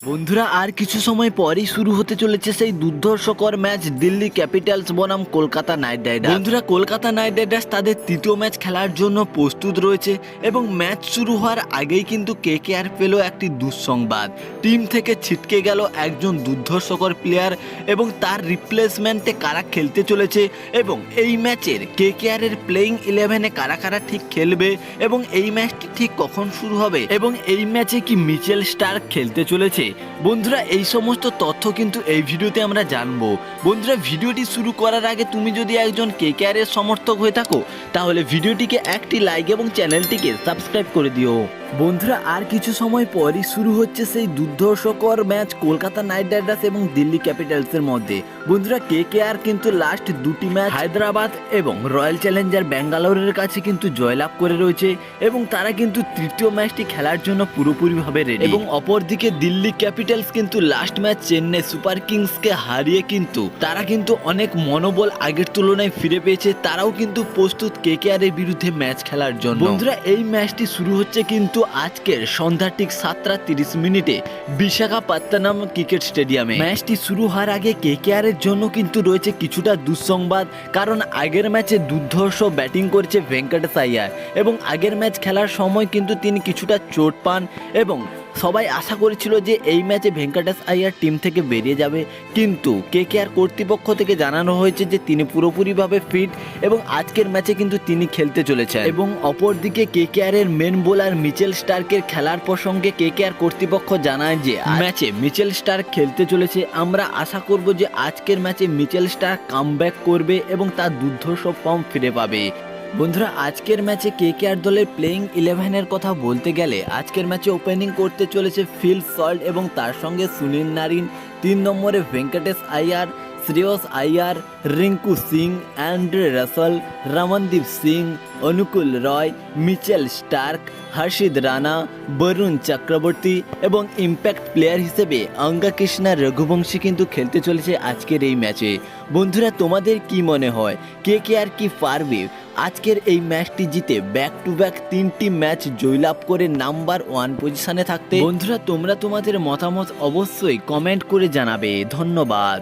বন্ধুরা আর কিছু সময় পরেই শুরু হতে চলেছে সেই দুর্ধর্ষকর ম্যাচ দিল্লি ক্যাপিটালস বনাম কলকাতা নাইট রাইডার্স। বন্ধুরা কলকাতা নাইট রাইডার্স তাদের তৃতীয় ম্যাচ খেলার জন্য প্রস্তুত রয়েছে এবং ম্যাচ শুরু হওয়ার আগেই কিন্তু কেকেআর পেল একটি দুঃসংবাদ। টিম থেকে ছিটকে গেল একজন দুর্ধর্ষকর প্লেয়ার এবং তার রিপ্লেসমেন্টে কারা খেলতে চলেছে এবং এই ম্যাচের কেকেআর এর প্লেইং 11-এ কারা কারা ঠিক খেলবে এবং এই ম্যাচটি ঠিক কখন শুরু হবে এবং এই ম্যাচে কি মিচেল স্টার্ক খেলতে চলেছে। বন্ধুরা এই সমস্ত তথ্য কিন্তু এই ভিডিওতে আমরা জানবো। বন্ধুরা ভিডিওটি শুরু করার আগে তুমি যদি একজন কেকেআর এর সমর্থক হয়ে থাকো তাহলে ভিডিওটিকে একটি লাইক এবং চ্যানেলটিকে সাবস্ক্রাইব করে দিও। বন্ধুরা আর কিছু সময় পরই শুরু হচ্ছে সেই দুর্ধর্ষকর ম্যাচ কলকাতা নাইট রাইডার্স এবং দিল্লি ক্যাপিটালসের মধ্যে। বন্ধুরা কেকেআর কিন্তু লাস্ট দুটি ম্যাচ হায়দ্রাবাদ এবং রয়্যাল চ্যালেঞ্জার ব্যাঙ্গালোরের কাছে কিন্তু জয়লাভ করে রয়েছে এবং তারা কিন্তু তৃতীয় ম্যাচটি খেলার জন্য পুরোপুরিভাবে রেডি। এবং অপরদিকে দিল্লি ক্যাপিটালস কিন্তু লাস্ট ম্যাচ চেন্নাই সুপার কিংসকে হারিয়ে কিন্তু তারা কিন্তু অনেক মনোবল আগের তুলনায় ফিরে পেয়েছে। তারাও কিন্তু প্রস্তুত কেকেআর এর বিরুদ্ধে ম্যাচ খেলার জন্য। বন্ধুরা এই ম্যাচটি শুরু হচ্ছে কিন্তু আজকের সন্ধ্যা ঠিক 7:30 বিশাখাপত্তনম ক্রিকেট স্টেডিয়ামে। ম্যাচটি শুরু হওয়ার আগে কেকেআর এর জন্য কিন্তু রয়েছে কিছুটা দুঃসংবাদ, কারণ আগের ম্যাচে দুর্ধর্ষ ব্যাটিং করেছে ভেঙ্কটেশ আইয়ার এবং আগের ম্যাচ খেলার সময় কিন্তু তিনি কিছুটা চোট পান এবং সবাই আশা করেছিল যে এই ম্যাচে ভেঙ্কটেশ আইয়ার টিম থেকে বেরিয়ে যাবে, কিন্তু কেকেআর কর্তৃপক্ষ থেকে জানানো হয়েছে যে তিনি পুরোপুরিভাবে ফিট এবং আজকের ম্যাচে কিন্তু তিনি খেলতে চলেছেন। এবং অপরদিকে কেকেআর এর মেন বোলার মিচেল স্টার্কের খেলার প্রসঙ্গে কেকেআর কর্তৃপক্ষ জানায় যে ম্যাচে মিচেল স্টার্ক খেলতে চলেছে। আমরা আশা করব যে আজকের ম্যাচে মিচেল স্টার্ক কামব্যাক করবে এবং তার দুর্ধর্ষ ফর্ম ফিরে পাবে। বন্ধুরা আজকের ম্যাচে কেকেআর দলের প্লেইং 11-এর কথা বলতে গেলে আজকের ম্যাচে ওপেনিং করতে চলেছে ফিল সল্ট এবং তার সঙ্গে সুনীল নারিন, 3 নম্বরে ভেঙ্কটেশ আইয়ার, শ্রেয়স আইয়ার, রিঙ্কু সিং, অ্যান্ড্রে রাসেল, রমনদীপ সিং, অনুকূল রয়, মিচেল স্টার্ক, হর্ষিত রানা, বরুণ চক্রবর্তী এবং ইম্প্যাক্ট প্লেয়ার হিসেবে অঙ্গা কৃষ্ণা রঘুবংশী কিন্তু খেলতে চলেছে আজকের এই ম্যাচে। বন্ধুরা তোমাদের কি মনে হয় কেকেআর কি পারবে আজকের এই ম্যাচটি জিতে ব্যাক টু ব্যাক 3টি ম্যাচ জয়লাভ করে নাম্বার 1 পজিশনে থাকতে? বন্ধুরা তোমরা তোমাদের মতামত অবশ্যই কমেন্ট করে জানাবে। ধন্যবাদ।